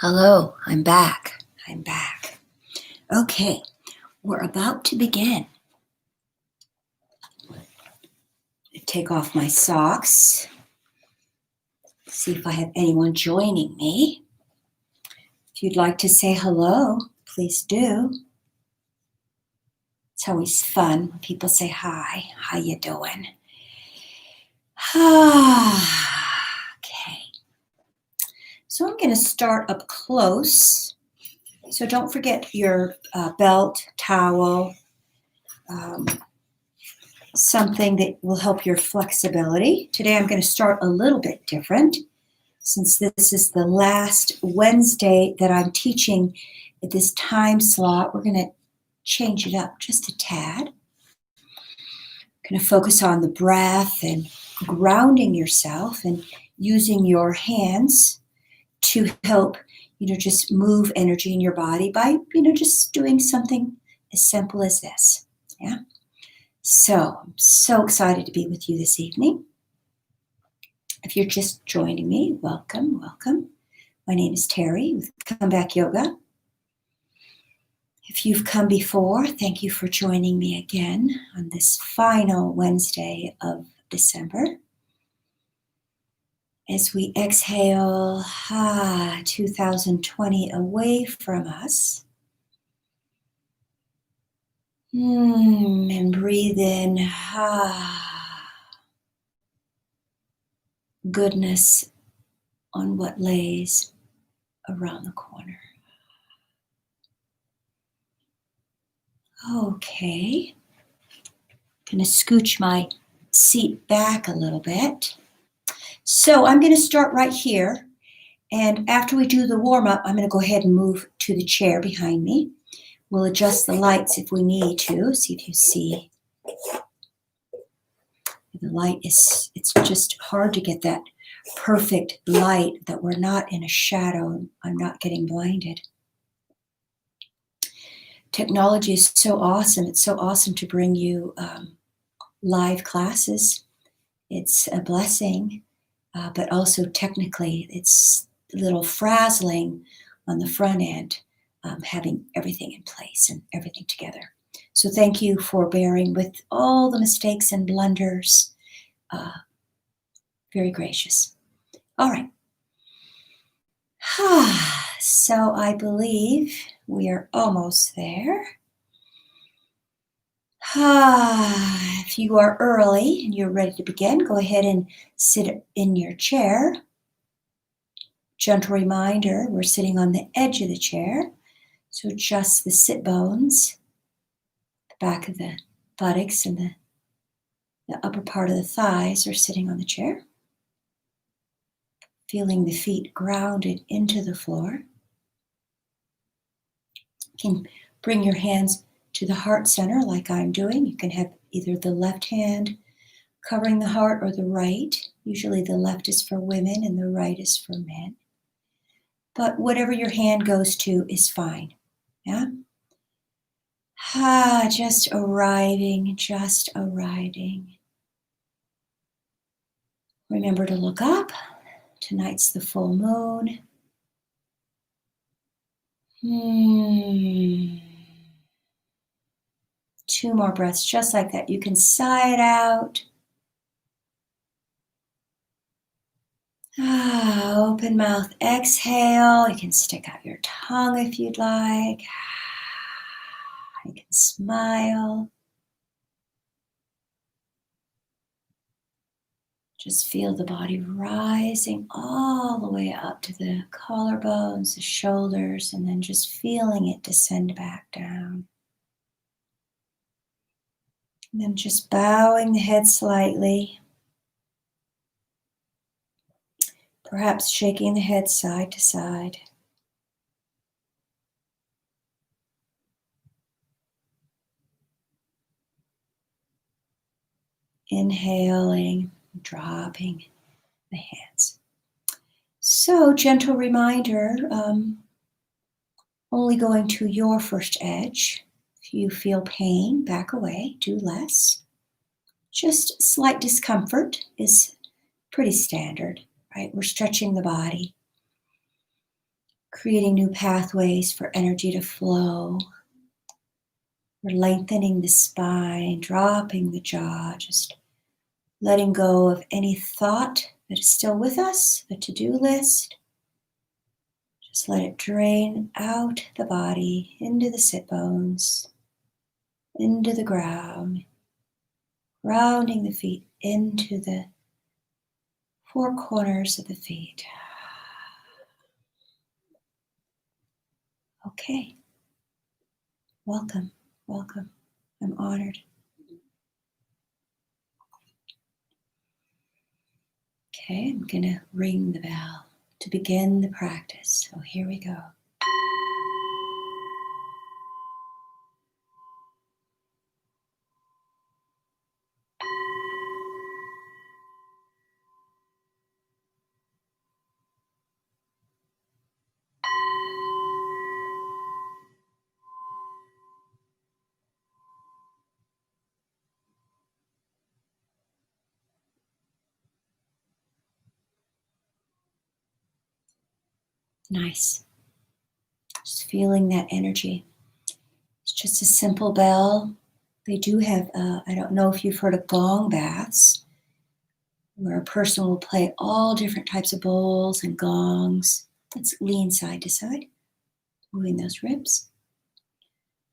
Hello, I'm back. Okay, we're about to begin. Take off my socks. See if I have anyone joining me. If you'd like to say hello, please do. It's always fun when people say hi. How you doing? Okay. So I'm going to start up close. So don't forget your belt, towel, something that will help your flexibility. Today I'm going to start a little bit different. Since this is the last Wednesday that I'm teaching at this time slot, we're going to change it up just a tad. Going to focus on the breath and grounding yourself and using your hands to help, just move energy in your body by, just doing something as simple as this. Yeah. So I'm so excited to be with you this evening. If you're just joining me, welcome. My name is Teri with Come Back Yoga. If you've come before, thank you for joining me again on this final Wednesday of December. As we exhale 2020 away from us. And breathe in goodness on what lays around the corner. Okay. Gonna scooch my seat back a little bit. So I'm gonna start right here. And after we do the warm-up, I'm gonna go ahead and move to the chair behind me. We'll adjust the lights if we need to. See if you see. The light it's just hard to get that perfect light that we're not in a shadow. I'm not getting blinded. Technology is so awesome. It's so awesome to bring you live classes. It's a blessing, but also technically it's a little frazzling on the front end, having everything in place and everything together. So thank you for bearing with all the mistakes and blunders. Very gracious. All right. So I believe we are almost there. If you are early and you're ready to begin, go ahead and sit in your chair. Gentle reminder, we're sitting on the edge of the chair. So just the sit bones, the back of the buttocks and the upper part of the thighs are sitting on the chair. Feeling the feet grounded into the floor. You can bring your hands to the heart center like I'm doing. You can have either the left hand covering the heart or the right. Usually the left is for women and the right is for men. But whatever your hand goes to is fine. Yeah? Just arriving. Remember to look up. Tonight's the full moon. 2 more breaths, just like that. You can sigh it out. Open mouth, exhale. You can stick out your tongue if you'd like. You can smile. Just feel the body rising all the way up to the collarbones, the shoulders, and then just feeling it descend back down. And then just bowing the head slightly. Perhaps shaking the head side to side. Inhaling, dropping the hands. So, gentle reminder, only going to your first edge. If you feel pain, back away, do less. Just slight discomfort is pretty standard, right? We're stretching the body. creating new pathways for energy to flow. We're lengthening the spine, dropping the jaw, just letting go of any thought that is still with us, the to-do list. Just let it drain out the body, into the sit bones, into the ground, grounding the feet into the four corners of the feet. Okay. Welcome, welcome. I'm honored. Okay, I'm going to ring the bell to begin the practice. So here we go. Nice. Just feeling that energy. It's just a simple bell. They do have, I don't know if you've heard of gong baths, where a person will play all different types of bowls and gongs. Let's lean side to side, moving those ribs.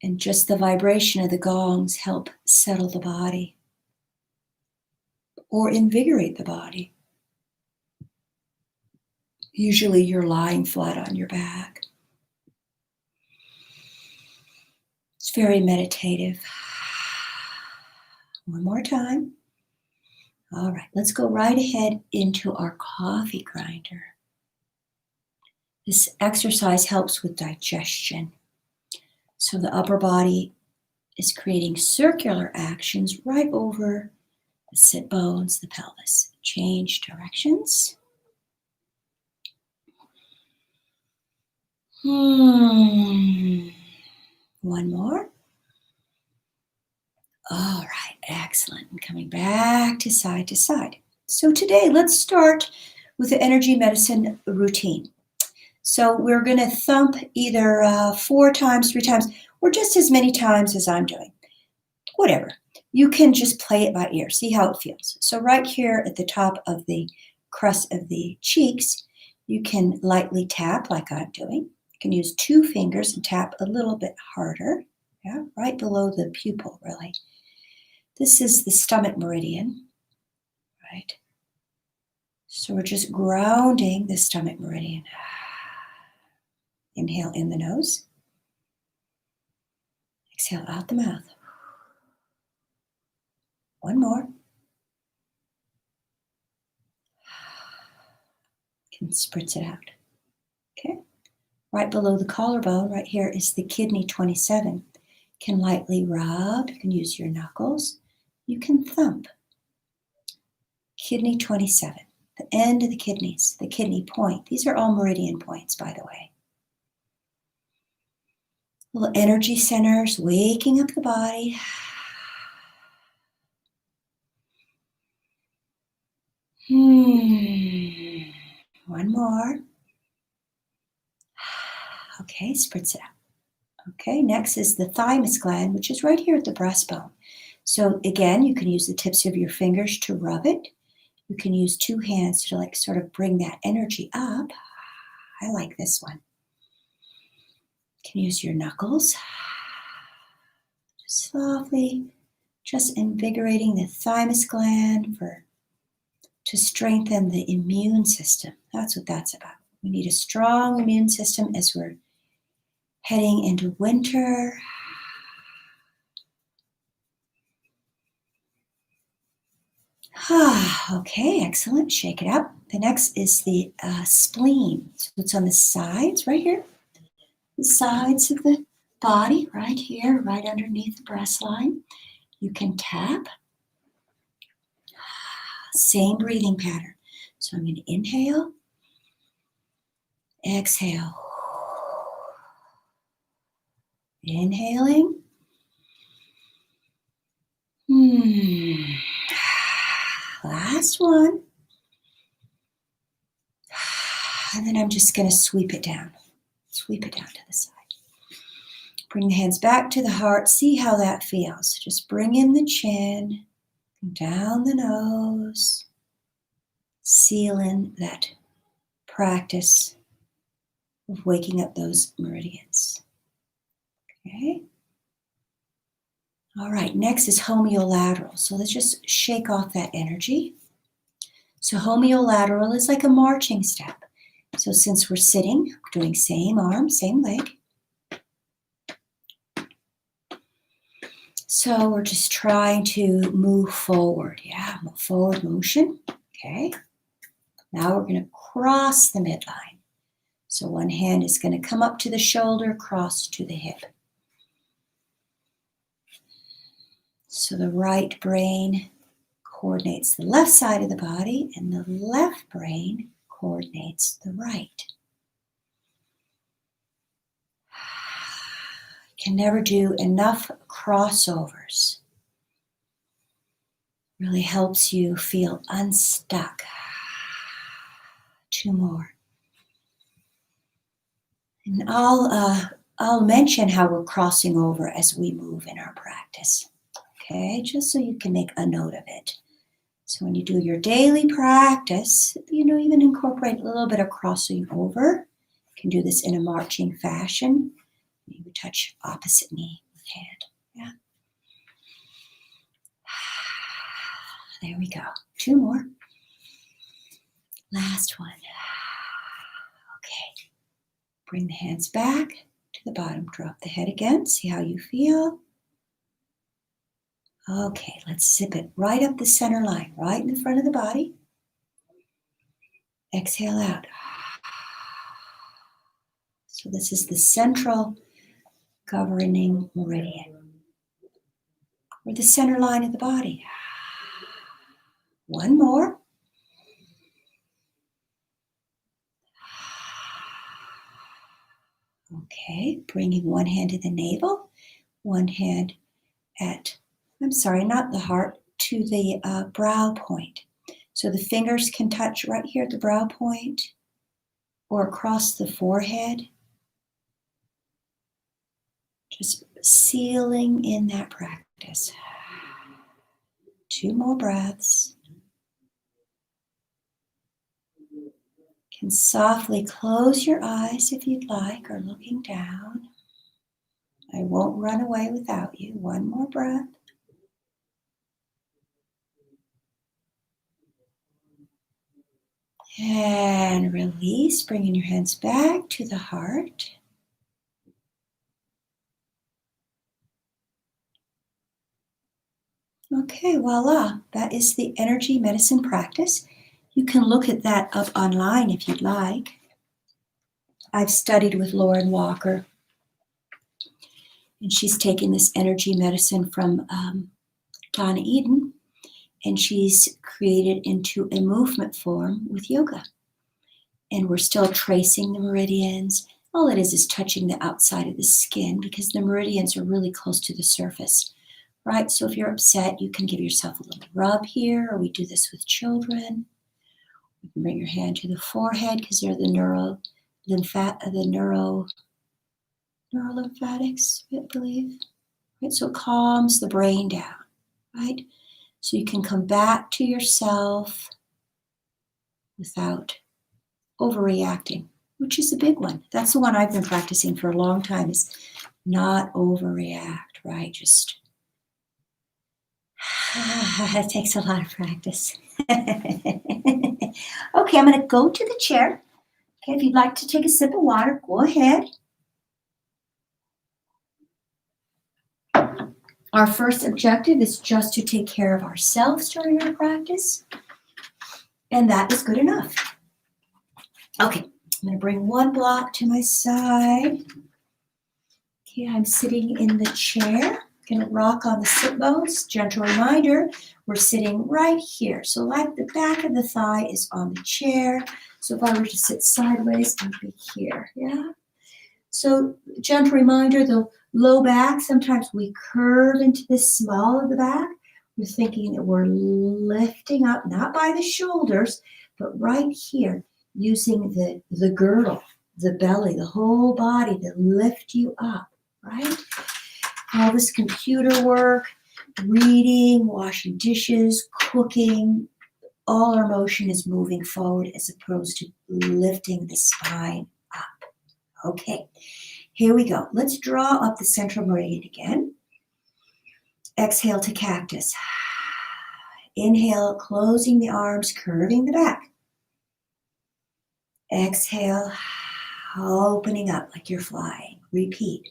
And just the vibration of the gongs help settle the body or invigorate the body. Usually you're lying flat on your back. It's very meditative. One more time. All right, let's go right ahead into our coffee grinder. This exercise helps with digestion. So the upper body is creating circular actions right over the sit bones, the pelvis. Change directions. One more. All right, excellent. And coming back to side. So today, let's start with the energy medicine routine. So we're going to thump either 4 times, 3 times, or just as many times as I'm doing. Whatever. You can just play it by ear. See how it feels. So right here at the top of the crest of the cheeks, you can lightly tap like I'm doing. You can use 2 fingers and tap a little bit harder. Yeah, right below the pupil, really. This is the stomach meridian, right? So we're just grounding the stomach meridian. Inhale in the nose. Exhale out the mouth. One more. Can spritz it out. Okay. Right below the collarbone, right here is the kidney 27. Can lightly rub. You can use your knuckles. You can thump. Kidney 27. The end of the kidneys, the kidney point. These are all meridian points, by the way. Little energy centers, waking up the body. One more. Okay, spritz it out. Okay, next is the thymus gland, which is right here at the breastbone. So again, you can use the tips of your fingers to rub it. You can use 2 hands to like sort of bring that energy up. I like this one. You can use your knuckles. Softly, just invigorating the thymus gland to strengthen the immune system. That's what that's about. We need a strong immune system as we're heading into winter. Okay, excellent. Shake it up. The next is the spleen. So it's on the sides, right here. The sides of the body, right here, right underneath the breast line. You can tap. Same breathing pattern. So I'm going to inhale, exhale. Inhaling. Last one. And then I'm just going to sweep it down. Sweep it down to the side. Bring the hands back to the heart. See how that feels. Just bring in the chin, down the nose. Seal in that practice of waking up those meridians. Okay. All right, next is homeolateral. So let's just shake off that energy. So homeolateral is like a marching step. So since we're sitting, we're doing same arm, same leg. So we're just trying to move forward. Yeah, forward motion. Okay. Now we're going to cross the midline. So one hand is going to come up to the shoulder, cross to the hip. So the right brain coordinates the left side of the body, and the left brain coordinates the right. Can never do enough crossovers. Really helps you feel unstuck. 2 more. And I'll mention how we're crossing over as we move in our practice. Okay, just so you can make a note of it. So when you do your daily practice, even incorporate a little bit of crossing over. You can do this in a marching fashion. Maybe touch opposite knee with hand. Yeah. There we go. 2 more. Last one. Okay. Bring the hands back to the bottom. Drop the head again. See how you feel. Okay, let's zip it right up the center line, right in the front of the body. Exhale out. So this is the central governing meridian, or the center line of the body. 1 more. Okay, bringing one hand to the navel, one hand not the heart, to the brow point. So the fingers can touch right here at the brow point or across the forehead. Just sealing in that practice. 2 more breaths. You can softly close your eyes if you'd like, or looking down. I won't run away without you. 1 more breath. And release, bringing your hands back to the heart. Okay, voila. That is the energy medicine practice. You can look at that up online if you'd like. I've studied with Lauren Walker, and she's taken this energy medicine from Donna Eden, and she's created into a movement form with yoga. And we're still tracing the meridians. All it is touching the outside of the skin, because the meridians are really close to the surface, right? So if you're upset, you can give yourself a little rub here, or we do this with children. You can bring your hand to the forehead, because they're the neurolymphatics, I believe. Right? So it calms the brain down, right? So you can come back to yourself without overreacting, which is a big one. That's the one I've been practicing for a long time, is not overreact, right? Just, it takes a lot of practice. Okay, I'm going to go to the chair. Okay, if you'd like to take a sip of water, go ahead. Our first objective is just to take care of ourselves during our practice, and that is good enough. Okay, I'm going to bring one block to my side. Okay, I'm sitting in the chair. I'm going to rock on the sit bones. Gentle reminder, we're sitting right here. So like the back of the thigh is on the chair. So if I were to sit sideways, I'd be here, yeah? So gentle reminder, the low back, sometimes we curve into the small of the back. We're thinking that we're lifting up, not by the shoulders, but right here, using the girdle, the belly, the whole body to lift you up, right? All this computer work, reading, washing dishes, cooking, all our motion is moving forward as opposed to lifting the spine up. Okay, here we go. Let's draw up the central meridian again. Exhale to cactus. Inhale, closing the arms, curving the back. Exhale, opening up like you're flying. Repeat.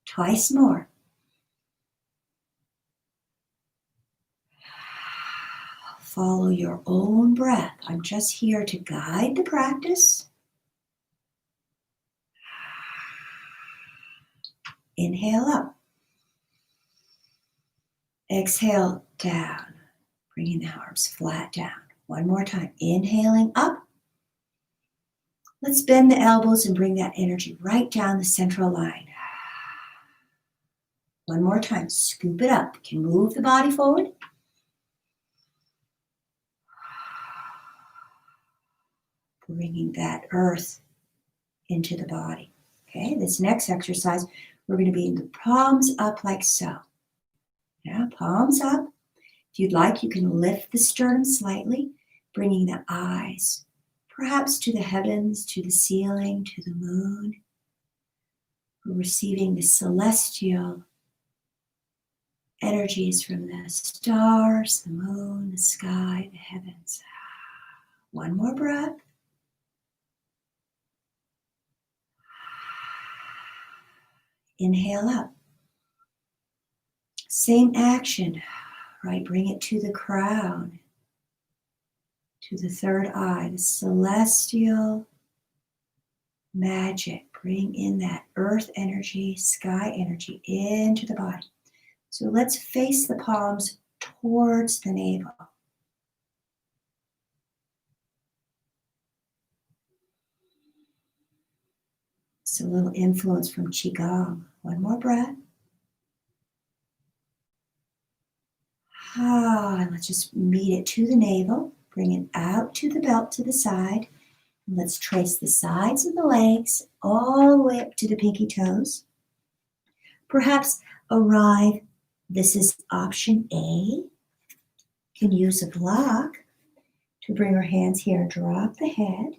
Twice more. Follow your own breath. I'm just here to guide the practice. Inhale up. Exhale down. Bringing the arms flat down. One more time. Inhaling up. Let's bend the elbows and bring that energy right down the central line. One more time. Scoop it up. You can move the body forward. Bringing that earth into the body. Okay, this next exercise, we're going to be in the palms up like so. Yeah, palms up. If you'd like, you can lift the sternum slightly, bringing the eyes perhaps to the heavens, to the ceiling, to the moon. We're receiving the celestial energies from the stars, the moon, the sky, the heavens. One more breath. Inhale up. Same action, right? Bring it to the crown, to the third eye, the celestial magic. Bring in that earth energy, sky energy into the body. So let's face the palms towards the navel. It's a little influence from Qigong. One more breath. And let's just meet it to the navel. Bring it out to the belt to the side. And let's trace the sides of the legs all the way up to the pinky toes. Perhaps arrive. This is option A. Can use a block to bring our hands here and drop the head.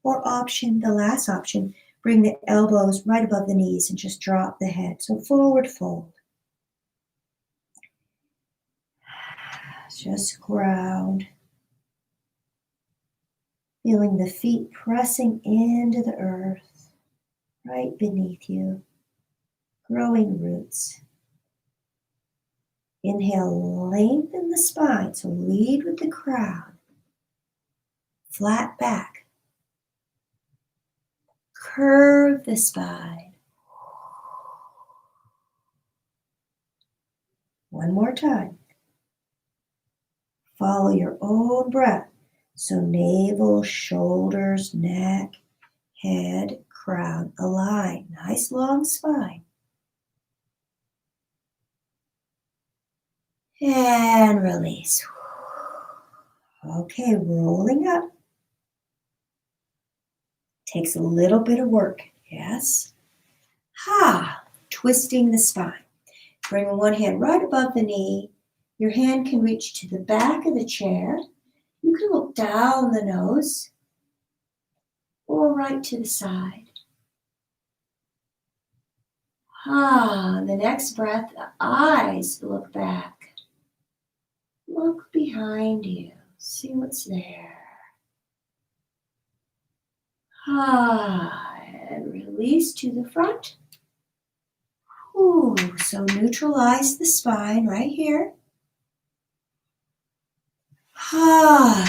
Or option, the last option, bring the elbows right above the knees and just drop the head. So forward fold. Just ground. Feeling the feet pressing into the earth right beneath you. Growing roots. Inhale, lengthen the spine. So lead with the crown. Flat back. Curve the spine. One more time. Follow your own breath. So navel, shoulders, neck, head, crown, align. Nice long spine. And release. Okay, rolling up. Takes a little bit of work, yes? Twisting the spine. Bring one hand right above the knee. Your hand can reach to the back of the chair. You can look down the nose or right to the side. The next breath, the eyes look back. Look behind you. See what's there. And release to the front. So neutralize the spine right here.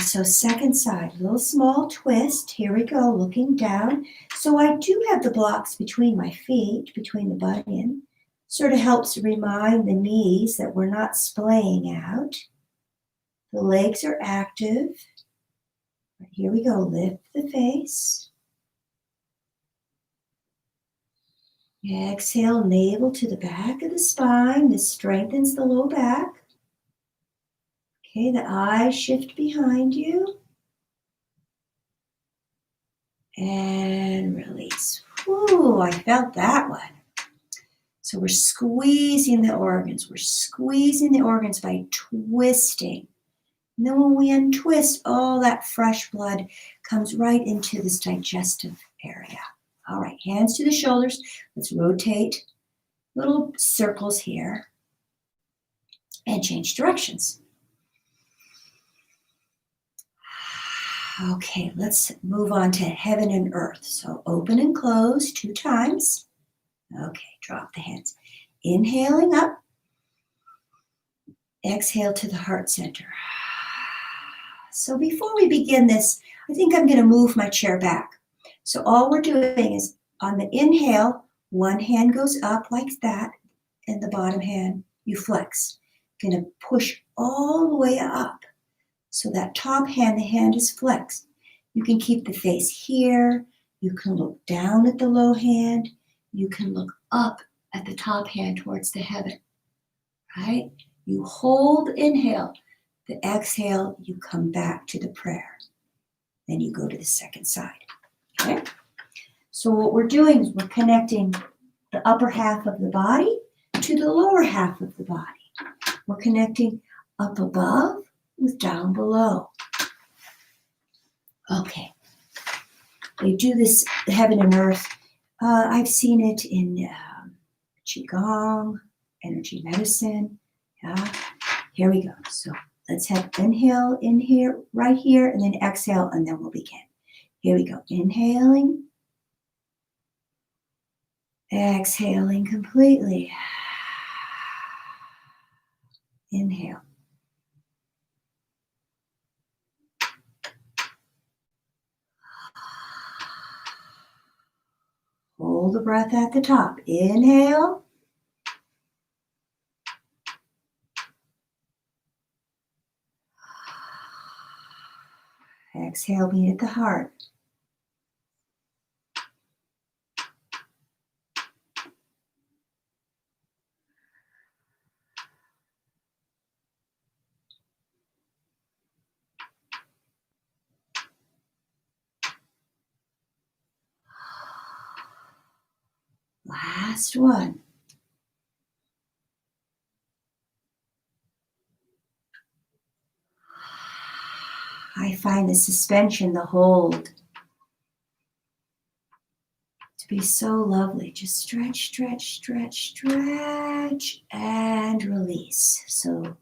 So second side, little small twist. Here we go, looking down. So I do have the blocks between my feet, between the bunion. Sort of helps remind the knees that we're not splaying out. The legs are active. Here we go, lift the face. Exhale, navel to the back of the spine. This strengthens the low back. Okay, the eyes shift behind you. And release. Ooh, I felt that one. So we're squeezing the organs. We're squeezing the organs by twisting. And then when we untwist, all that fresh blood comes right into this digestive area. All right, hands to the shoulders. Let's rotate little circles here and change directions. Okay, let's move on to heaven and earth. So open and close 2 times. Okay, drop the hands. Inhaling up. Exhale to the heart center. So before we begin this, I think I'm going to move my chair back. So all we're doing is on the inhale, one hand goes up like that, and the bottom hand, you flex. Going to push all the way up. So that top hand, the hand is flexed. You can keep the face here. You can look down at the low hand. You can look up at the top hand towards the heaven, right? You hold inhale. The exhale, you come back to the prayer. Then you go to the second side, okay? So what we're doing is we're connecting the upper half of the body to the lower half of the body. We're connecting up above with down below. Okay. They do this heaven and earth. I've seen it in Qigong, energy medicine. Yeah. Here we go. So let's have inhale in here, right here, and then exhale, and then we'll begin. Here we go. Inhaling. Exhaling completely. Inhale. Hold the breath at the top. Inhale. Exhale, beat at the heart. Last one. I find the suspension, the hold, to be so lovely. Just stretch, stretch, stretch, stretch, and release. So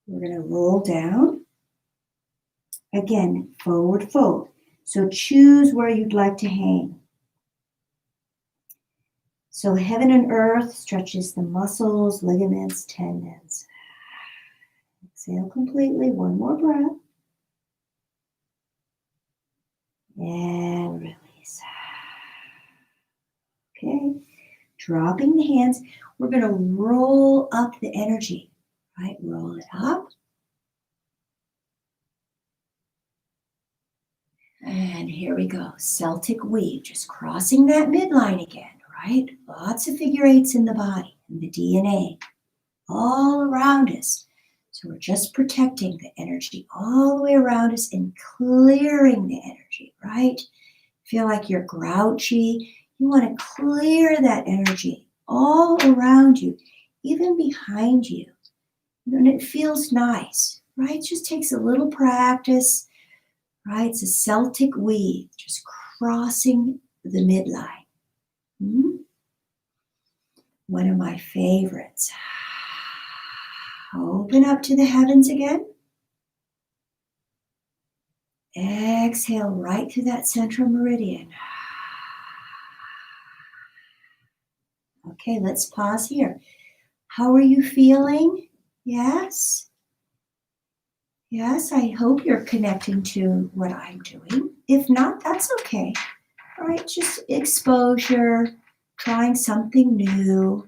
we're going to roll down. Again, forward fold. So choose where you'd like to hang. So heaven and earth stretches the muscles, ligaments, tendons. Exhale completely. One more breath. And release. Okay. Dropping the hands. We're going to roll up the energy. Right? Roll it up. And here we go. Celtic Weave. Just crossing that midline again. Right? Lots of figure eights in the body, in the DNA, all around us. So we're just protecting the energy all the way around us and clearing the energy, right? Feel like you're grouchy. You want to clear that energy all around you, even behind you. And it feels nice, right? It just takes a little practice, right? It's a Celtic Weave, just crossing the midline. One of my favorites. Open up to the heavens again. Exhale right through that central meridian. Okay, let's pause here. How are you feeling? Yes? Yes, I hope you're connecting to what I'm doing. If not, that's okay. All right, just exposure, trying something new.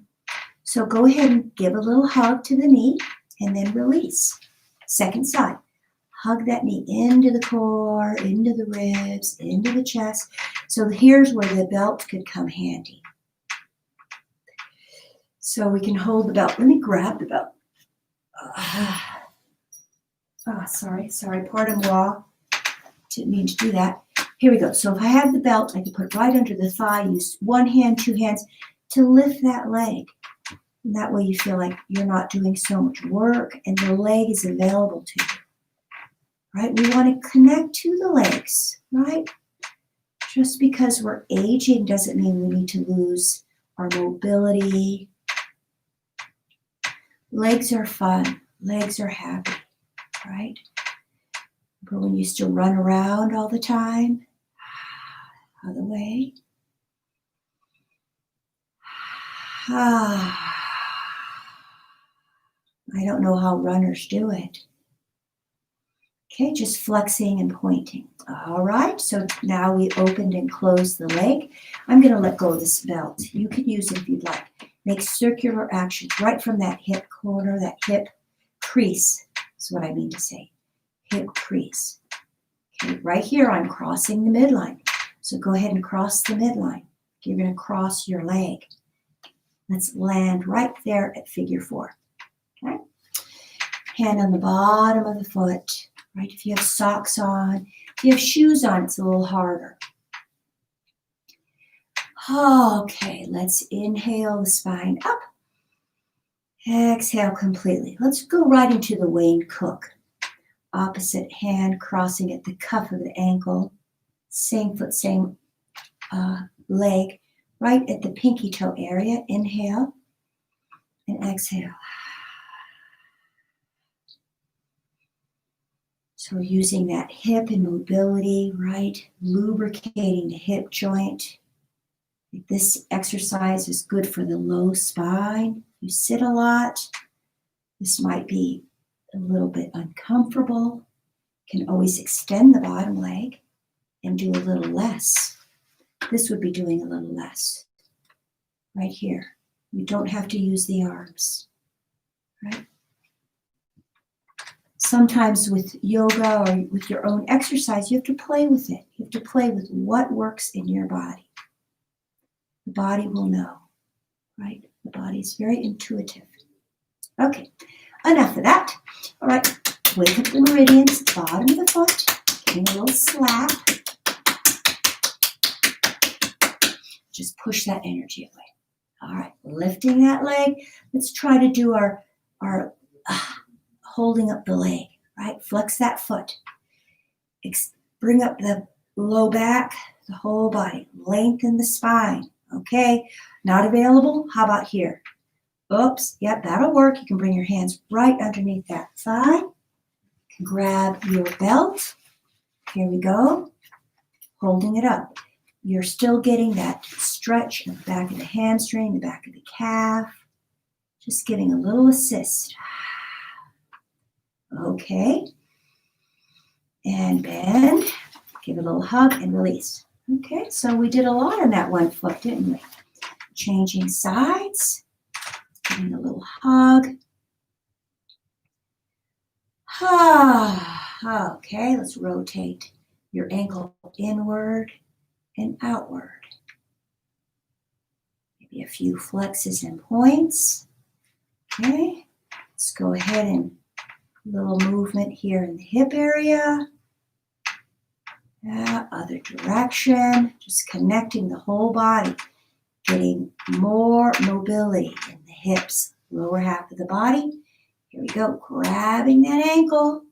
So go ahead and give a little hug to the knee and then release. Second side. Hug that knee into the core, into the ribs, into the chest. So here's where the belt could come handy. So we can hold the belt. Let me grab the belt. Sorry, pardon moi. Didn't mean to do that. Here we go. So if I have the belt, I can put it right under the thigh, use one hand, two hands to lift that leg. And that way you feel like you're not doing so much work and the leg is available to you. Right? We want to connect to the legs, right? Just because we're aging doesn't mean we need to lose our mobility. Legs are fun. Legs are happy, right? But when you used to run around all the time, other way. I don't know how runners do it. Okay, just flexing and pointing. All right, so now we opened and closed the leg. I'm going to let go of this belt. You can use it if you'd like. Make circular actions right from that hip corner, that hip crease is what I mean to say. Hip crease. Okay, right here I'm crossing the midline. So go ahead and cross the midline. You're going to cross your leg. Let's land right there at figure 4. Okay? Hand on the bottom of the foot. Right? If you have socks on, if you have shoes on, it's a little harder. Okay, let's inhale the spine up. Exhale completely. Let's go right into the Wayne Cook. Opposite hand crossing at the cuff of the ankle. Same foot, same leg. Right at the pinky toe area. Inhale and exhale. So we're using that hip and mobility, right? Lubricating the hip joint. This exercise is good for the low spine. You sit a lot. This might be a little bit uncomfortable. You can always extend the bottom leg and do a little less. This would be doing a little less. Right here. You don't have to use the arms. Right? Sometimes with yoga or with your own exercise, you have to play with it. You have to play with what works in your body. The body will know, right? The body is very intuitive. Okay, enough of that. All right, wake up the meridians, bottom of the foot, give me a little slap. Just push that energy away. All right, lifting that leg. Let's try to do our holding up the leg, right? Flex that foot. Bring up the low back, the whole body. Lengthen the spine, okay? Not available? How about here? Oops, yep, that'll work. You can bring your hands right underneath that thigh. Grab your belt. Here we go. Holding it up. You're still getting that stretch in the back of the hamstring, the back of the calf. Just giving a little assist. Okay. And bend. Give a little hug and release. Okay, so we did a lot on that one foot, didn't we? Changing sides. Giving a little hug. Okay, let's rotate your ankle inward and outward. Maybe a few flexes and points. Okay, let's go ahead and a little movement here in the hip area. Yeah, other direction. Just connecting the whole body. Getting more mobility in the hips, lower half of the body. Here we go, grabbing that ankle.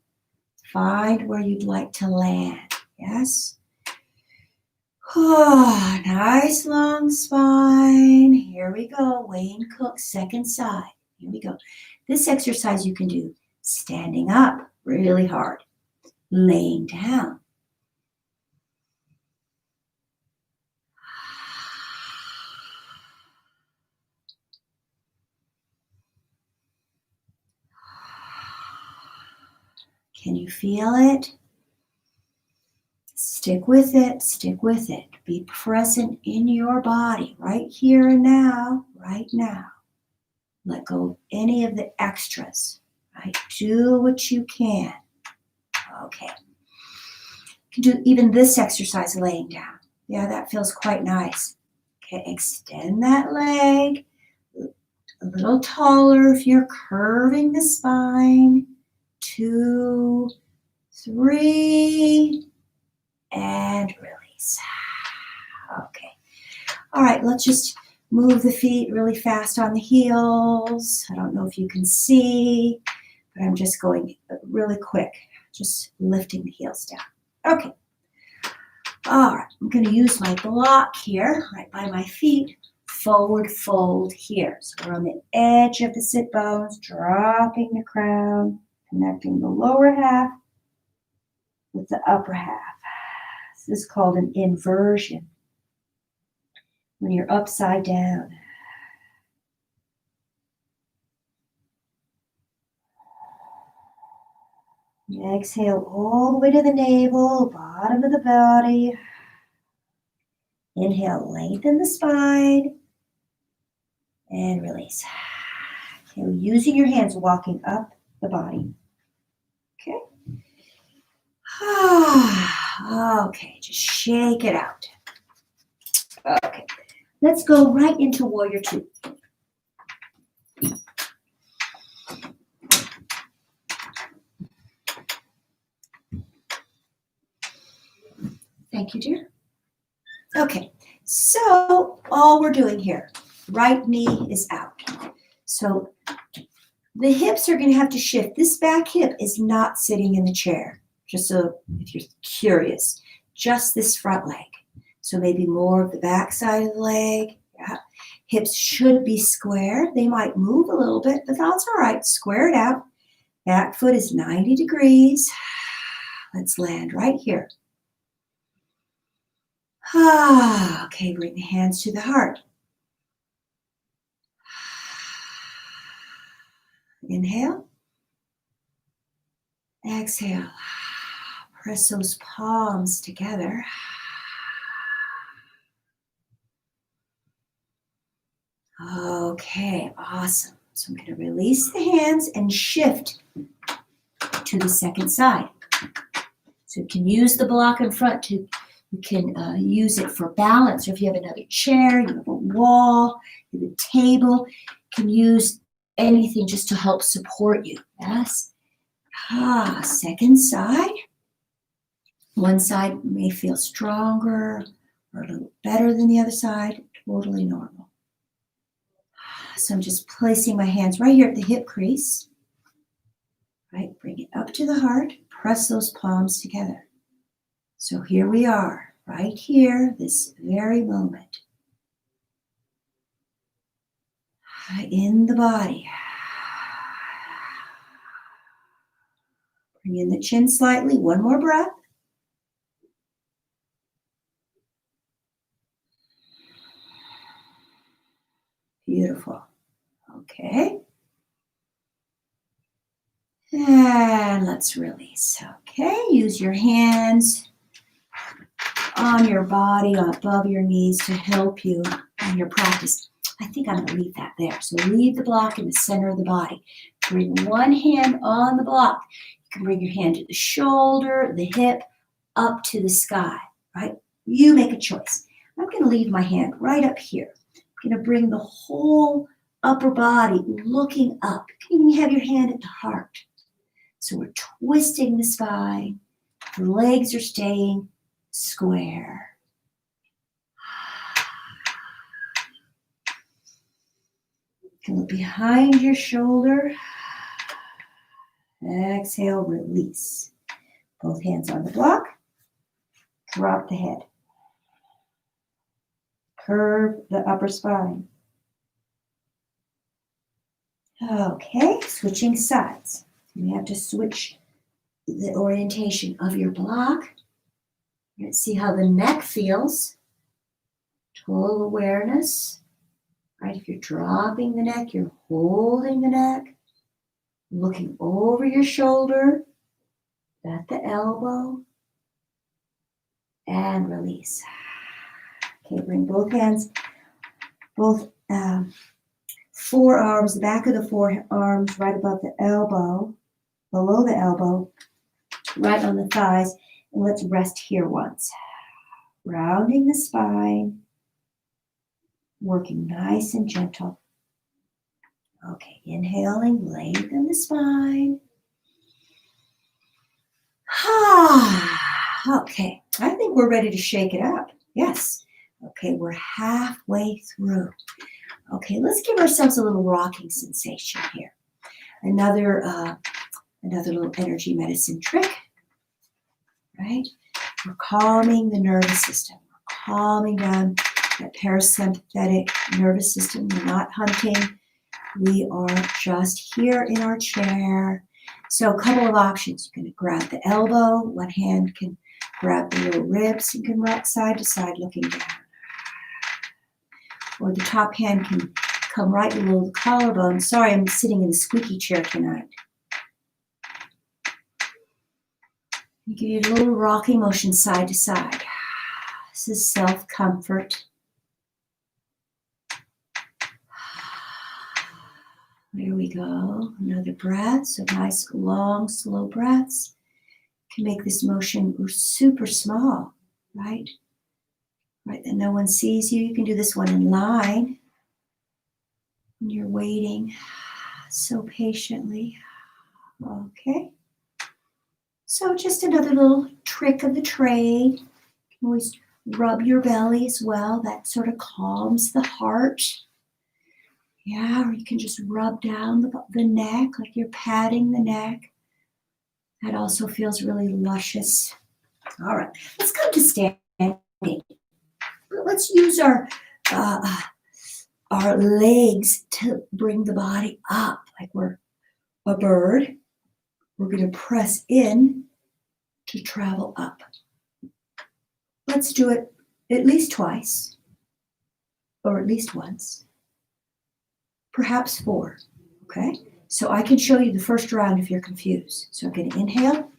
Find where you'd like to land. Yes. Oh, nice long spine. Here we go, Wayne Cook, second side. Here we go. This exercise you can do standing up, really hard. Laying down. Can you feel it? Stick with it, stick with it. Be present in your body, right here and now, right now. Let go of any of the extras, right? Do what you can. Okay. You can do even this exercise laying down. Yeah, that feels quite nice. Okay, extend that leg a little taller if you're curving the spine. 2, 3, and release. Okay. All right, let's just move the feet really fast on the heels. I don't know if you can see, but I'm just going really quick, just lifting the heels down. Okay. All right, I'm going to use my block here, right by my feet, forward fold here. So we're on the edge of the sit bones, dropping the crown, connecting the lower half with the upper half. This is called an inversion, when you're upside down. Exhale all the way to the navel, bottom of the body. Inhale, lengthen the spine. And release. Okay, using your hands, walking up the body. Okay. Okay, just shake it out. Okay, let's go right into Warrior Two. Thank you, dear. Okay, so all we're doing here, right knee is out. So the hips are going to have to shift. This back hip is not sitting in the chair, just so if you're curious, just this front leg. So maybe more of the back side of the leg. Yeah. Hips should be square. They might move a little bit, but that's all right. Square it out. Back foot is 90 degrees. Let's land right here. Okay, bring the hands to the heart. Inhale. Exhale. Press those palms together. Okay, awesome. So I'm going to release the hands and shift to the second side. So you can use the block in front you can use it for balance, or if you have another chair, you have a wall, you have a table, you can use anything just to help support you. Yes. Second side. One side may feel stronger or a little better than the other side. Totally normal. So I'm just placing my hands right here at the hip crease. Right, bring it up to the heart. Press those palms together. So here we are, right here, this very moment. In the body. Bring in the chin slightly. One more breath. Beautiful. Okay. And let's release. Okay, use your hands on your body, above your knees to help you in your practice. I think I'm going to leave that there. So leave the block in the center of the body. Bring one hand on the block. You can bring your hand to the shoulder, the hip, up to the sky, right? You make a choice. I'm going to leave my hand right up here. I'm going to bring the whole upper body looking up. You can even have your hand at the heart. So we're twisting the spine. The legs are staying square. You can look behind your shoulder. Exhale, release. Both hands on the block. Drop the head. Curve the upper spine. Okay, switching sides. You have to switch the orientation of your block. Let's see how the neck feels. Total awareness. Right, if you're dropping the neck, you're holding the neck. Looking over your shoulder at the elbow. And release. Okay, bring both hands, both forearms, the back of the forearms right above the elbow, below the elbow, right on the thighs. And let's rest here once. Rounding the spine, working nice and gentle. Okay, inhaling, lengthen the spine. Okay, I think we're ready to shake it up. Yes. Okay, we're halfway through. Okay, let's give ourselves a little rocking sensation here. Another little energy medicine trick, right? We're calming the nervous system. We're calming down that parasympathetic nervous system. We're not hunting. We are just here in our chair. So a couple of options. You can grab the elbow. One hand can grab the little ribs. You can rock side to side looking down. Or the top hand can come right below the collarbone. Sorry, I'm sitting in the squeaky chair tonight. You give you a little rocking motion side to side. This is self-comfort. There we go. Another breath. So nice, long, slow breaths. You can make this motion super small, right? Right, that no one sees you. You can do this one in line. When you're waiting so patiently. Okay. So just another little trick of the trade. You can always rub your belly as well. That sort of calms the heart. Yeah, or you can just rub down the neck like you're patting the neck. That also feels really luscious. All right, let's come to standing. Let's use our legs to bring the body up like we're a bird. We're going to press in to travel up. Let's do it at least twice or at least once. Perhaps 4, okay? So I can show you the first round if you're confused. So I'm going to inhale,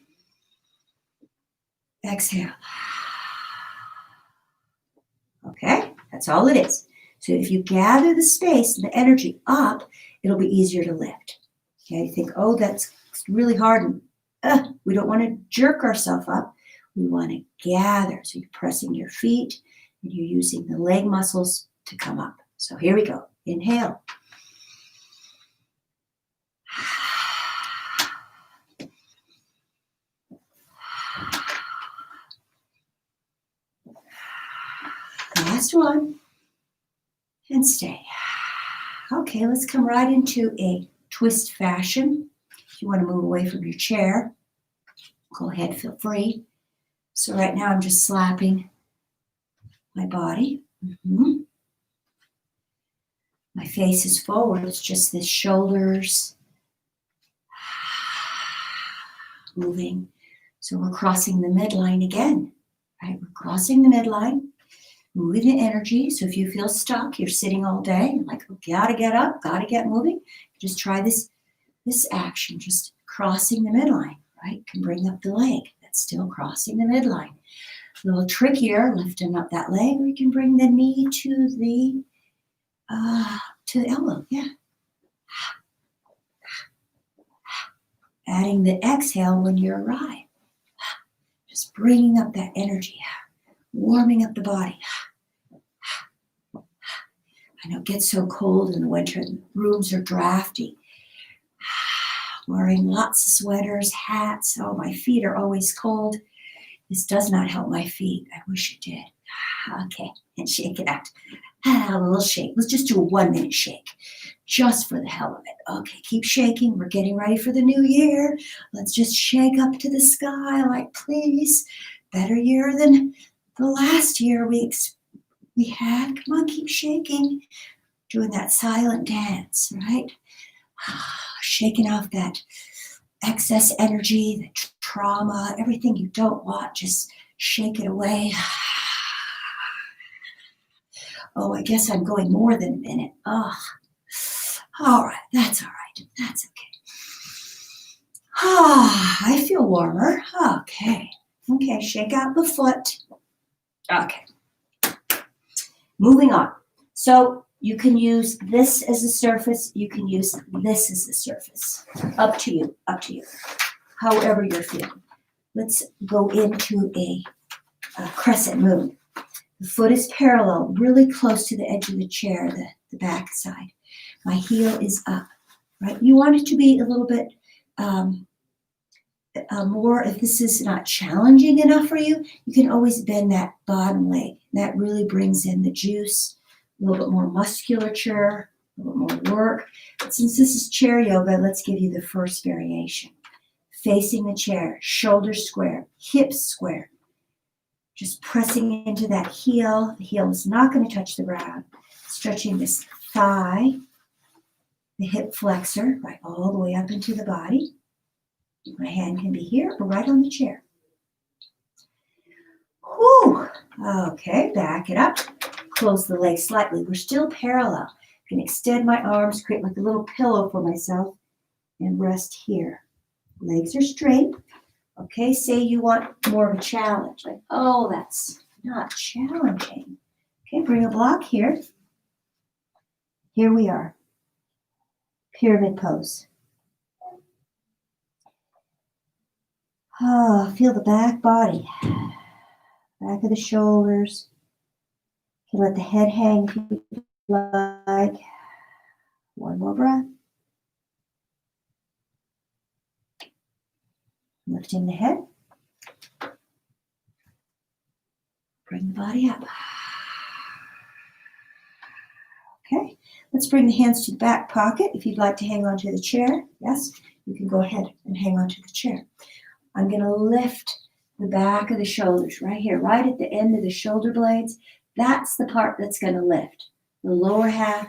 exhale. Okay, that's all it is. So if you gather the space and the energy up, it'll be easier to lift. Okay, you think, oh, that's really hard. And, we don't want to jerk ourselves up. We want to gather. So you're pressing your feet and you're using the leg muscles to come up. So here we go. Inhale. Last one. And stay. Okay, let's come right into a twist fashion. If you want to move away from your chair, go ahead, feel free. So right now I'm just slapping my body. My face is forward. It's just the shoulders moving. So we're crossing the midline again, right? We're crossing the midline, moving the energy. So if you feel stuck, you're sitting all day, you're like, oh, gotta get up, gotta get moving. Just try this action, just crossing the midline, right? You can bring up the leg. That's still crossing the midline. A little trickier, lifting up that leg. We can bring the knee to the elbow. Yeah. Adding the exhale when you arrive. Just bringing up that energy, warming up the body. I know it gets so cold in the winter. The rooms are drafty. Wearing lots of sweaters, hats. Oh, my feet are always cold. This does not help my feet. I wish it did. Okay, and shake it out. A little shake. Let's just do a 1-minute shake, just for the hell of it. Okay, keep shaking. We're getting ready for the new year. Let's just shake up to the sky, like, please, better year than the last year we had. Come on, keep shaking. Doing that silent dance, right? Shaking off that excess energy, the trauma, everything you don't want, just shake it away. Oh, I guess I'm going more than a minute. Oh, all right, that's all right. That's okay. I feel warmer. Okay, shake out the foot. Okay, moving on. So you can use this as a surface. You can use this as a surface. Up to you, however you're feeling. Let's go into a crescent moon. The foot is parallel, really close to the edge of the chair, the back side. My heel is up, right? You want it to be a little bit more, if this is not challenging enough for you, you can always bend that bottom leg. That really brings in the juice, a little bit more musculature, a little more work. But since this is chair yoga, let's give you the first variation. Facing the chair, shoulders square, hips square. Just pressing into that heel. The heel is not going to touch the ground. Stretching this thigh, the hip flexor, right all the way up into the body. My hand can be here or right on the chair. Whew. Okay, back it up. Close the legs slightly. We're still parallel. I can extend my arms, create like a little pillow for myself, and rest here. Legs are straight. Okay, say you want more of a challenge. Like, oh, that's not challenging. Okay, bring a block here. Here we are. Pyramid pose. Oh, feel the back body. Back of the shoulders. You can let the head hang if you like. One more breath. Lifting the head. Bring the body up. Okay, let's bring the hands to the back pocket. If you'd like to hang onto the chair, yes, you can go ahead and hang onto the chair. I'm going to lift the back of the shoulders right here, right at the end of the shoulder blades. That's the part that's going to lift. The lower half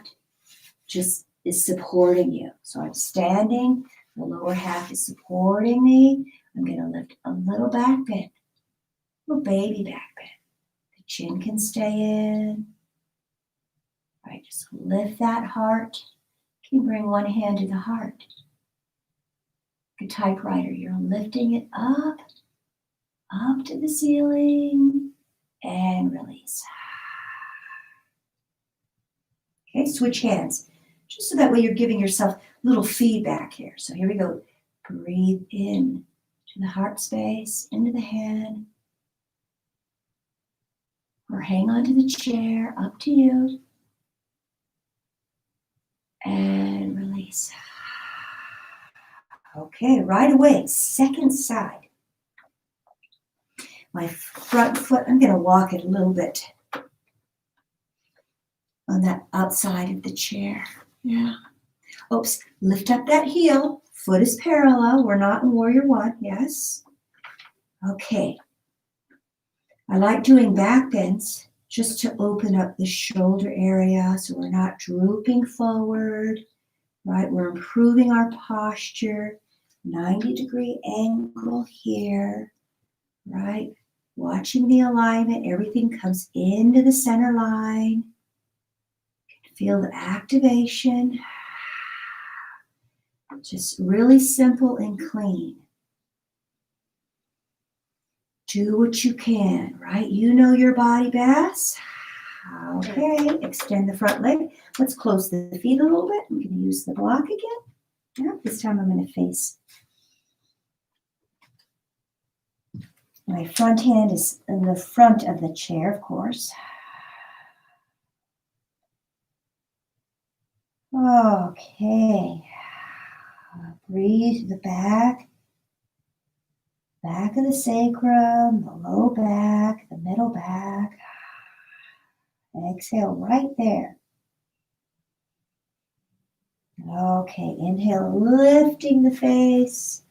just is supporting you. So I'm standing, the lower half is supporting me. I'm going to lift a little back bend, a little baby back bend. The chin can stay in. All right, just lift that heart. You can bring one hand to the heart. Like a typewriter, you're lifting it up to the ceiling, and release. Okay, switch hands, just so that way you're giving yourself a little feedback here. So here we go. Breathe in to the heart space, into the hand, or hang on to the chair, up to you, and release. Okay, right away, second side. My front foot, I'm going to walk it a little bit on that outside of the chair. Yeah. Oops, lift up that heel. Foot is parallel. We're not in Warrior One. Yes. Okay. I like doing back bends just to open up the shoulder area so we're not drooping forward, right? We're improving our posture. 90-degree angle here, right? Watching the alignment, everything comes into the center line. Feel the activation. Just really simple and clean. Do what you can, right? You know your body best. Okay, extend the front leg. Let's close the feet a little bit. I'm going to use the block again. Yeah, this time I'm going to face. My front hand is in the front of the chair, of course. Okay. Breathe the back of the sacrum, the low back, the middle back. Exhale right there. Okay, inhale, lifting the face.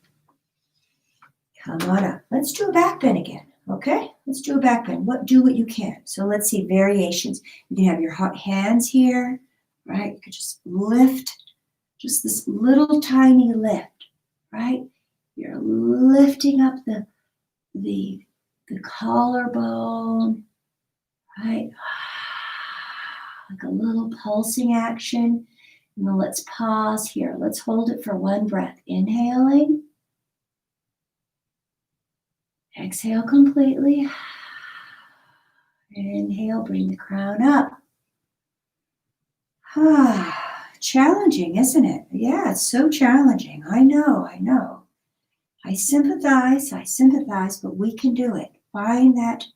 Come on up. Let's do a back bend again, okay? Let's do a back bend. Do what you can. So let's see variations. You can have your hands here, right? You could just lift, just this little tiny lift, right? You're lifting up the collarbone, right? Like a little pulsing action. And then let's pause here. Let's hold it for one breath. Inhaling. Exhale completely. Inhale, bring the crown up. Challenging, isn't it? Yeah, it's so challenging. I know. I sympathize, but we can do it. Find that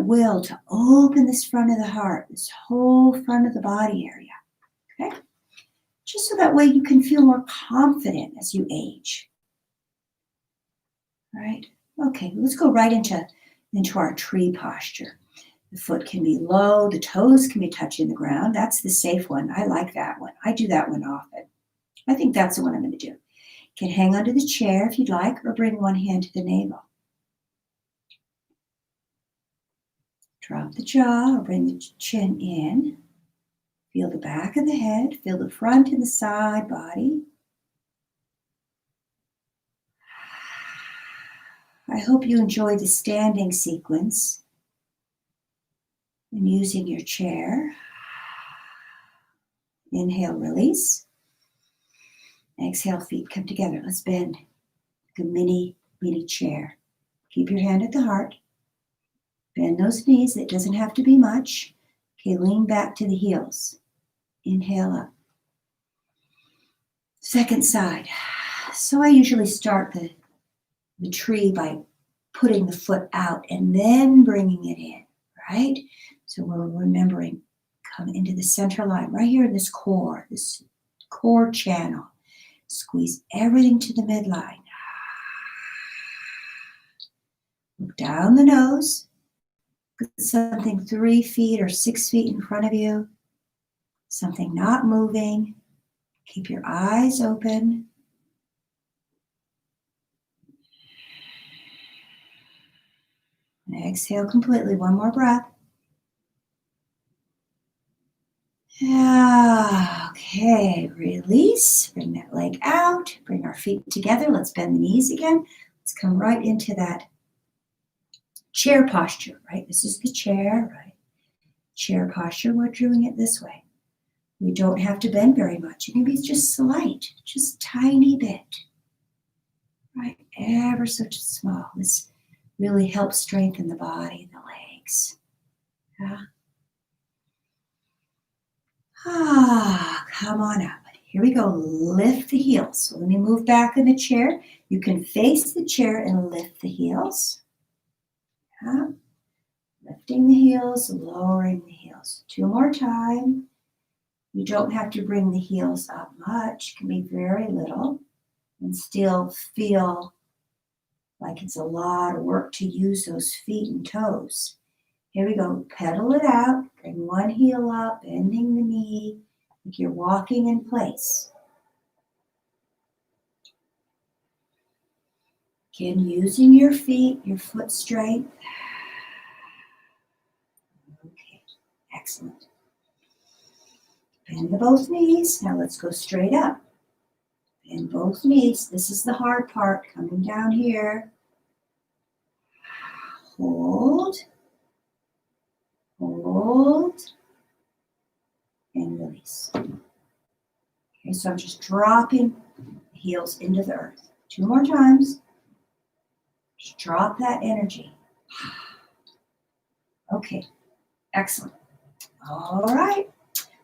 will to open this front of the heart, this whole front of the body area. Okay? Just so that way you can feel more confident as you age. right? Okay, let's go right into our tree posture. The foot can be low, the toes can be touching the ground. That's the safe one. I like that one. I do that one often. I think that's the one I'm going to do. You can hang onto the chair if you'd like, or bring one hand to the navel. Drop the jaw or bring the chin in. Feel the back of the head, feel the front and the side body. I hope you enjoy the standing sequence and using your chair. Inhale, release. Exhale, feet come together. Let's bend like a mini chair. Keep your hand at the heart. Bend those knees. It doesn't have to be much. Okay, lean back to the heels. Inhale up. Second side. So I usually start the tree by putting the foot out and then bringing it in, right? So we're remembering, come into the center line, right here in this core channel. Squeeze everything to the midline. Look down the nose. Put something 3 feet or 6 feet in front of you. Something not moving. Keep your eyes open. And exhale completely. One more breath. Okay, release. Bring that leg out. Bring our feet together. Let's bend the knees again. Let's come right into that chair posture, right? This is the chair, right? Chair posture, we're doing it this way. We don't have to bend very much. It can be just slight, just tiny bit, right? Ever so small. This really helps strengthen the body and the legs. Yeah. Come on up. Here we go. Lift the heels. So let me move back in the chair. You can face the chair and lift the heels. Yeah. Lifting the heels, lowering the heels. 2 more times. You don't have to bring the heels up much. It can be very little and still feel like it's a lot of work to use those feet and toes. Here we go. Pedal it out. Bring one heel up, bending the knee, like you're walking in place. Again, using your feet, your foot strength. Okay, excellent. Bend the both knees. Now let's go straight up. Bend both knees. This is the hard part, coming down here. Hold. Hold. And release. Okay, so I'm just dropping the heels into the earth. 2 more times. Just drop that energy. Okay, excellent. All right.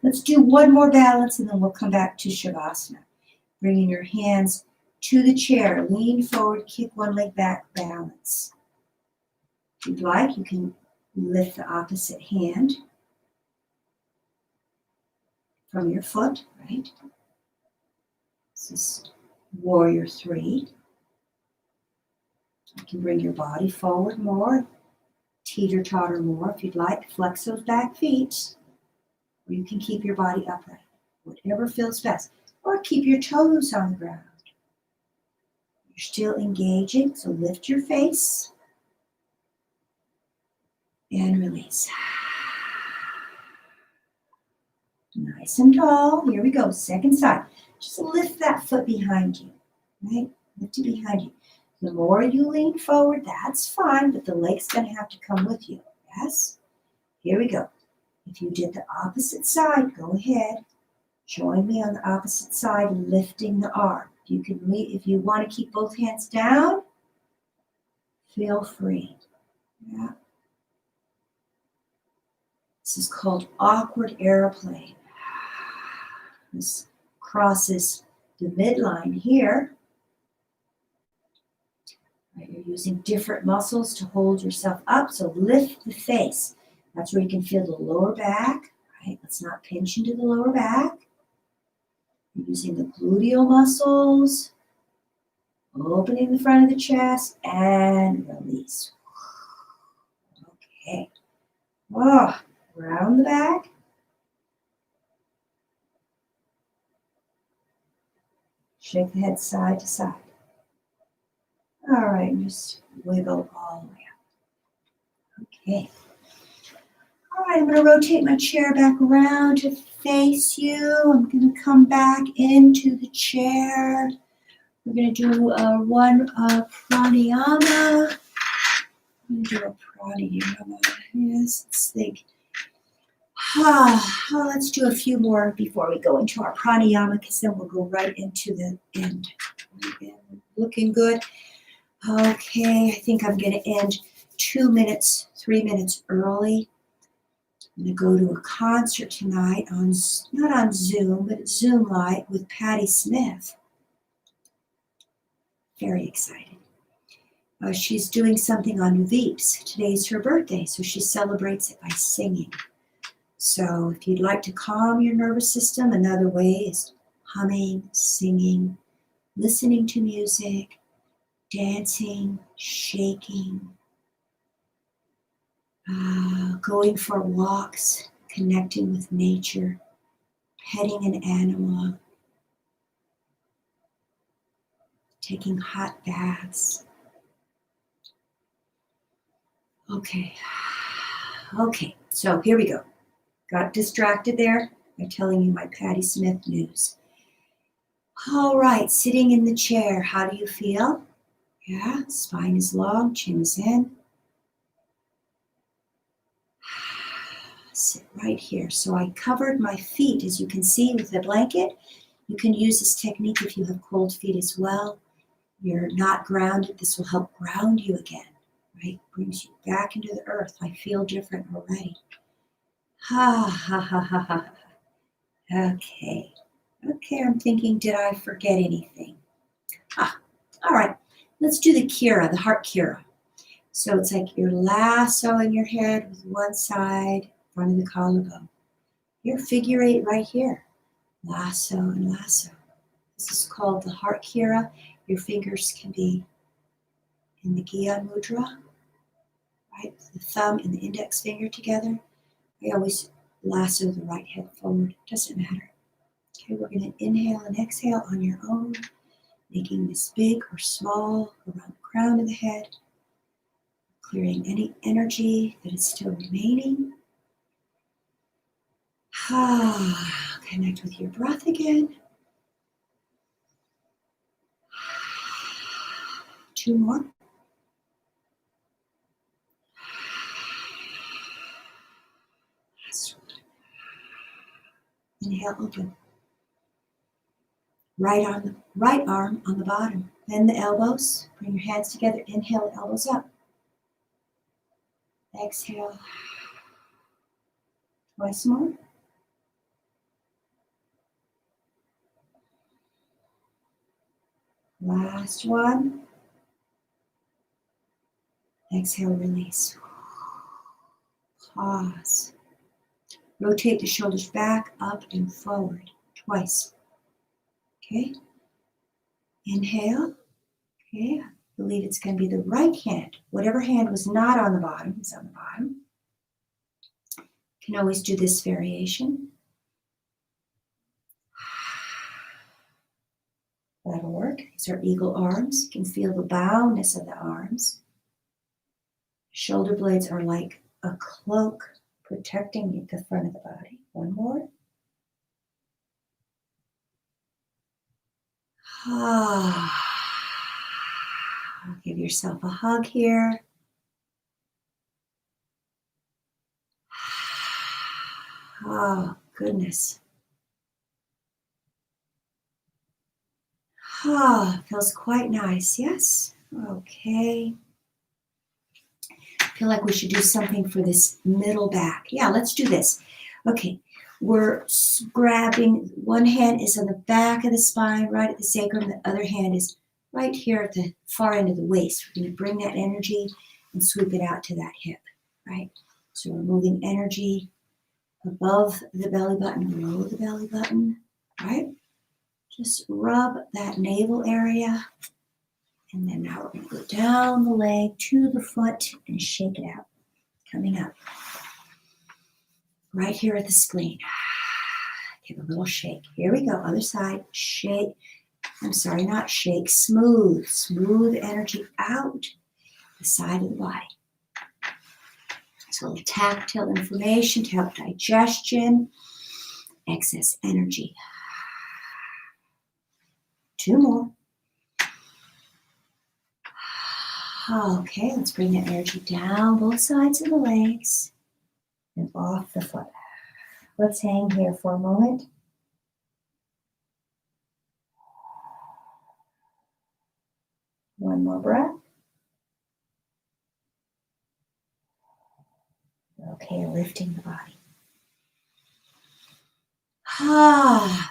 Let's do one more balance and then we'll come back to Shavasana. Bringing your hands to the chair. Lean forward, kick one leg back, balance. If you'd like, you can lift the opposite hand from your foot, right? This is Warrior 3. You can bring your body forward more, teeter-totter more if you'd like. Flex those back feet. Or you can keep your body upright, whatever feels best. Or keep your toes on the ground. You're still engaging, so lift your face and release. Nice and tall. Here we go. Second side. Just lift that foot behind you, right? Lift it behind you. The more you lean forward, that's fine, but the leg's going to have to come with you. Yes? Here we go. If you did the opposite side, go ahead. Join me on the opposite side, lifting the arm. If you want to keep both hands down, feel free. Yeah. This is called awkward airplane. This crosses the midline here. Right, you're using different muscles to hold yourself up, so lift the face. That's where you can feel the lower back. Right? Let's not pinch into the lower back. You're using the gluteal muscles. Opening the front of the chest and release. Okay. Oh, round the back. Shake the head side to side. All right, just wiggle all the way up. Okay. All right, I'm going to rotate my chair back around to face you. I'm going to come back into the chair. We're going to do one pranayama. I'm going to do a pranayama. Yes, let's think. Let's do a few more before we go into our pranayama, because then we'll go right into the end. Looking good. Okay, I think I'm going to end 2 minutes, 3 minutes early. I'm going to go to a concert tonight on, not on Zoom, but it's Zoom Light with Patti Smith. Very excited. She's doing something on Veeps. Today's her birthday, so she celebrates it by singing. So if you'd like to calm your nervous system, another way is humming, singing, listening to music, dancing, shaking, going for walks, connecting with nature, petting an animal, taking hot baths. Okay, so here we go. Got distracted there by telling you my Patti Smith news. All right, sitting in the chair, how do you feel? Yeah, spine is long, chin is in. Sit right here. So I covered my feet, as you can see, with a blanket. You can use this technique if you have cold feet as well. You're not grounded. This will help ground you again, right? Brings you back into the earth. I feel different already. Okay, I'm thinking, did I forget anything? All right, let's do the Kira, the heart Kira. So it's like you're lassoing your head with one side, front of the collarbone. Your figure 8 right here. Lasso and lasso. This is called the heart Kira. Your fingers can be in the Gyan Mudra, right? The thumb and the index finger together. I always lasso the right head forward. Doesn't matter. Okay, we're going to inhale and exhale on your own, making this big or small around the crown of the head, clearing any energy that is still remaining. Connect with your breath again. 2 more. Last one. Inhale, open. Right arm on the bottom. Bend the elbows. Bring your hands together. Inhale, elbows up. Exhale. Twice more. Last one. Exhale, release. Pause. Rotate the shoulders back, up, and forward. Twice. Okay. Inhale. Okay. I believe it's going to be the right hand. Whatever hand was not on the bottom is on the bottom. You can always do this variation. That'll work. These are eagle arms. You can feel the boundness of the arms. Shoulder blades are like a cloak protecting the front of the body. One more. Give yourself a hug here. Oh, goodness. Feels quite nice, yes? Okay. Feel like we should do something for this middle back. Yeah, let's do this. Okay, we're grabbing, one hand is on the back of the spine, right at the sacrum. The other hand is right here at the far end of the waist. We're going to bring that energy and sweep it out to that hip, right? So we're moving energy above the belly button, below the belly button, right? Just rub that navel area. And then now we're going to go down the leg to the foot and shake it out. Coming up. Right here at the spleen. Give a little shake. Here we go. Other side. Shake. I'm sorry, not shake. Smooth. Smooth energy out the side of the body. So a little tactile inflammation to help digestion. Excess energy. 2 more. Okay, let's bring that energy down both sides of the legs and off the foot. Let's hang here for a moment. One more breath. Okay, lifting the body.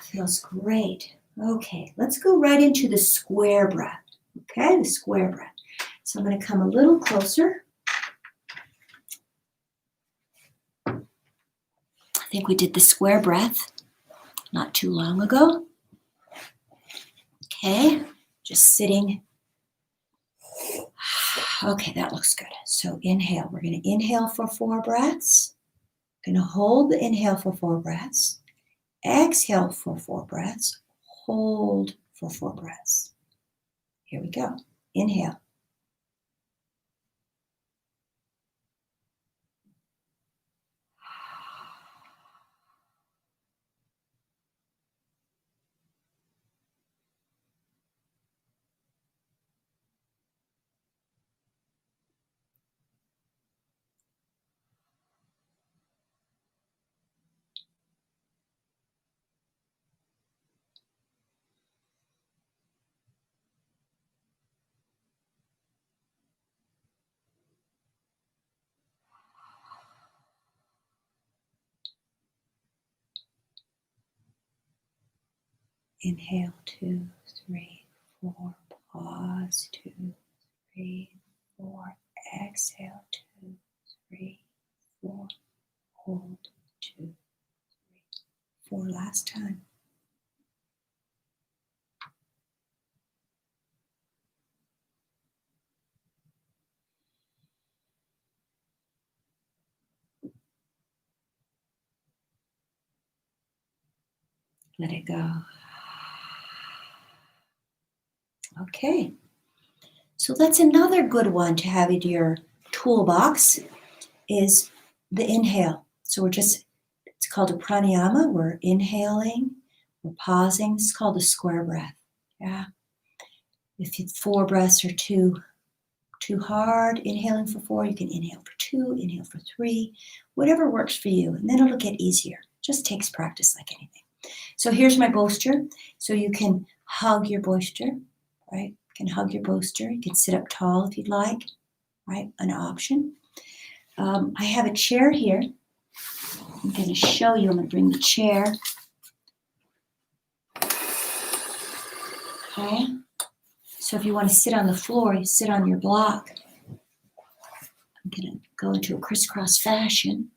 Feels great. Okay, let's go right into the square breath. Okay, the square breath. So I'm going to come a little closer. I think we did the square breath not too long ago. Okay, just sitting. Okay, that looks good. So inhale. We're going to inhale for 4 breaths. Going to hold the inhale for 4 breaths. Exhale for 4 breaths. Hold for 4 breaths. Here we go. Inhale. Inhale, 2, 3, 4. Pause, 2, 3, 4. Exhale, 2, 3, 4. Hold, 2, 3, 4. Last time. Let it go. Okay. So that's another good one to have in your toolbox is the inhale. So it's called a pranayama. We're inhaling, we're pausing. It's called a square breath. Yeah. If 4 breaths are too hard, inhaling for 4, you can inhale for 2, inhale for 3, whatever works for you. And then it'll get easier. Just takes practice like anything. So here's my bolster. So you can hug your bolster, right? You can hug your bolster. You can sit up tall if you'd like, right? An option. I have a chair here. I'm going to show you. I'm going to bring the chair. Okay. So if you want to sit on the floor, you sit on your block. I'm going to go into a crisscross fashion.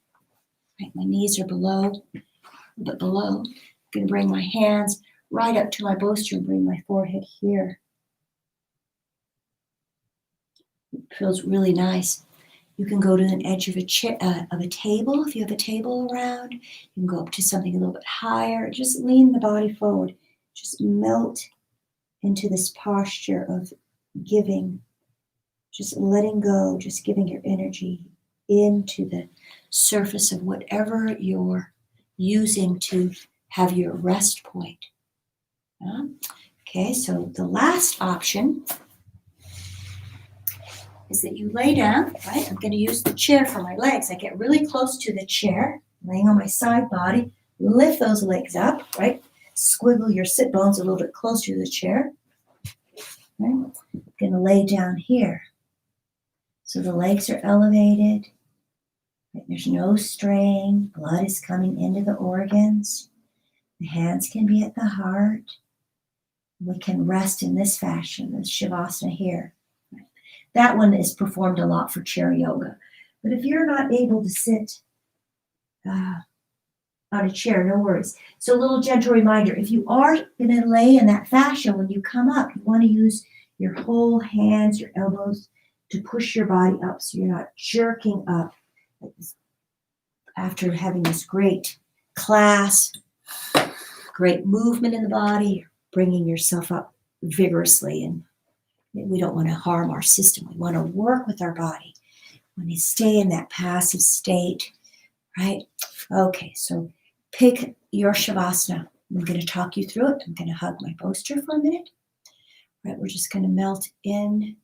Right, my knees are below, a bit below. I'm going to bring my hands right up to my bolster and bring my forehead here. It feels really nice. You can go to an edge of a table if you have a table around. You can go up to something a little bit higher. Just lean the body forward. Just melt into this posture of giving. Just letting go, just giving your energy into the surface of whatever you're using to have your rest point. Okay, so the last option is that you lay down, right? I'm going to use the chair for my legs. I get really close to the chair, laying on my side body, lift those legs up, right? Squiggle your sit bones a little bit closer to the chair. Right? I'm going to lay down here. So the legs are elevated. Right? There's no strain. Blood is coming into the organs. The hands can be at the heart. We can rest in this fashion, this Shavasana here. Right? That one is performed a lot for chair yoga. But if you're not able to sit on a chair, no worries. So a little gentle reminder, if you are going to lay in that fashion, when you come up, you want to use your whole hands, your elbows, to push your body up so you're not jerking up after having this great class, great movement in the body, bringing yourself up vigorously. And we don't want to harm our system. We want to work with our body. We want to stay in that passive state, right? Okay, so pick your Shavasana. I'm going to talk you through it. I'm going to hug my poster for a minute. Right, we're just going to melt in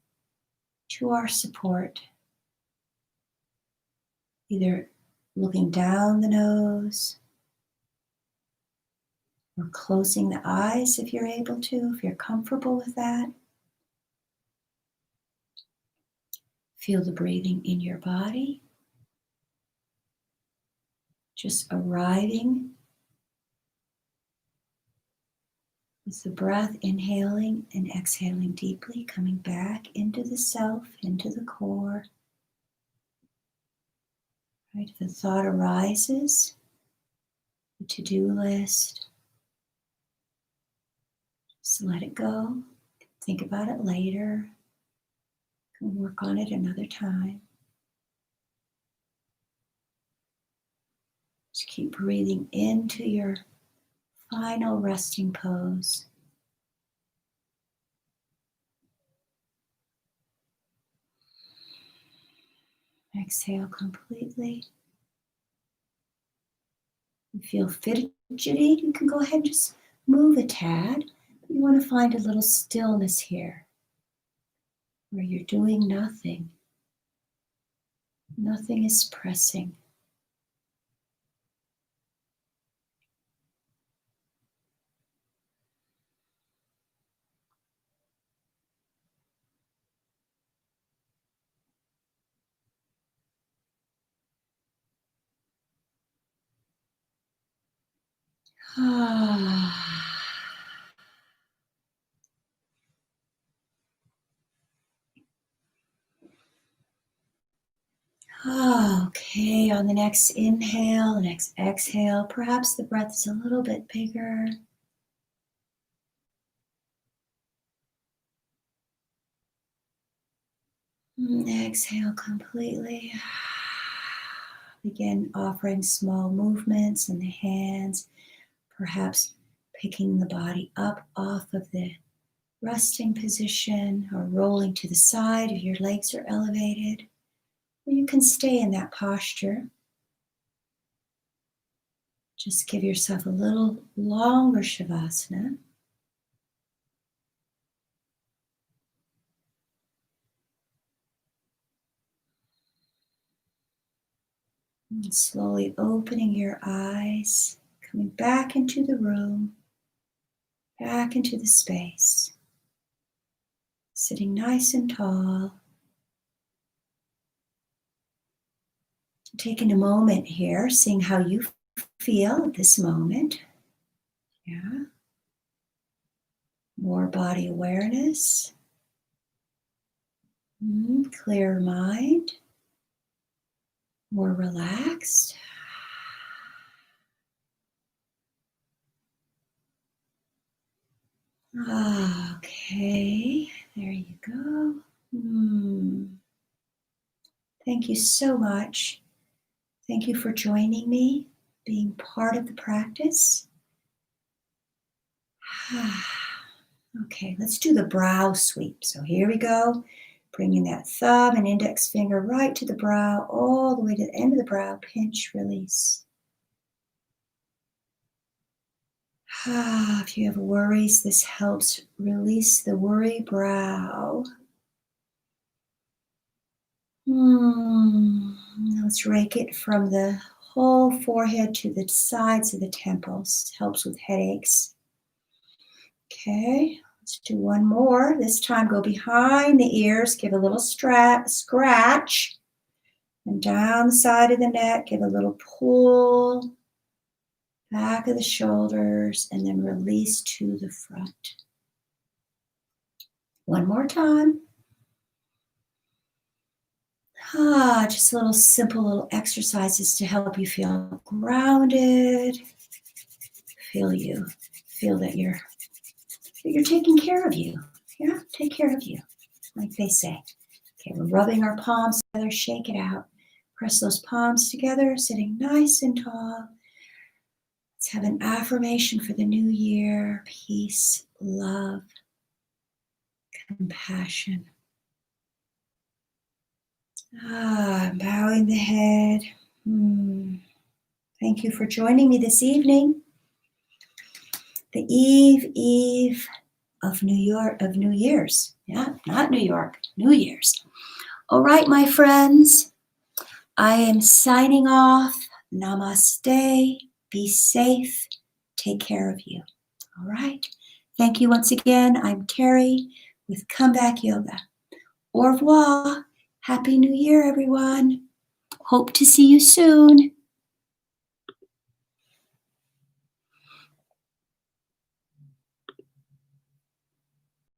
to our support, either looking down the nose or closing the eyes if you're able to, if you're comfortable with that. Feel the breathing in your body, just arriving with the breath, inhaling and exhaling deeply, coming back into the self, into the core. Right, if a thought arises, a to-do list, just let it go. Think about it later. Can work on it another time. Just keep breathing into your final resting pose. Exhale completely. You feel fidgety, you can go ahead and just move a tad. But you want to find a little stillness here where you're doing nothing. Nothing is pressing. Okay, on the next inhale, next exhale, perhaps the breath is a little bit bigger. Exhale completely. Begin offering small movements in the hands, perhaps picking the body up off of the resting position or rolling to the side if your legs are elevated. Or you can stay in that posture. Just give yourself a little longer Shavasana. And slowly opening your eyes, coming back into the room, back into the space. Sitting nice and tall. Taking a moment here, seeing how you feel at this moment. Yeah. More body awareness. Clear mind. More relaxed. Okay, there you go. Thank you so much. Thank you for joining me, being part of the practice. Okay, let's do the brow sweep. So here we go. Bringing that thumb and index finger right to the brow, all the way to the end of the brow. Pinch, release. If you have worries, this helps release the worry brow. Let's rake it from the whole forehead to the sides of the temples. Helps with headaches. Okay, let's do one more. This time go behind the ears, give a little scratch. And down the side of the neck, give a little pull. Back of the shoulders, and then release to the front. One more time. Just little simple little exercises to help you feel grounded. Feel that you're taking care of you. Yeah, take care of you, like they say. Okay, we're rubbing our palms together, shake it out. Press those palms together, sitting nice and tall. Let's have an affirmation for the new year. Peace, love, compassion. Bowing the head. Thank you for joining me this evening. The eve of New Year's. Yeah, not New York, New Year's. All right, my friends, I am signing off. Namaste. Be safe. Take care of you. All right. Thank you once again. I'm Teri with Comeback Yoga. Au revoir. Happy New Year, everyone. Hope to see you soon.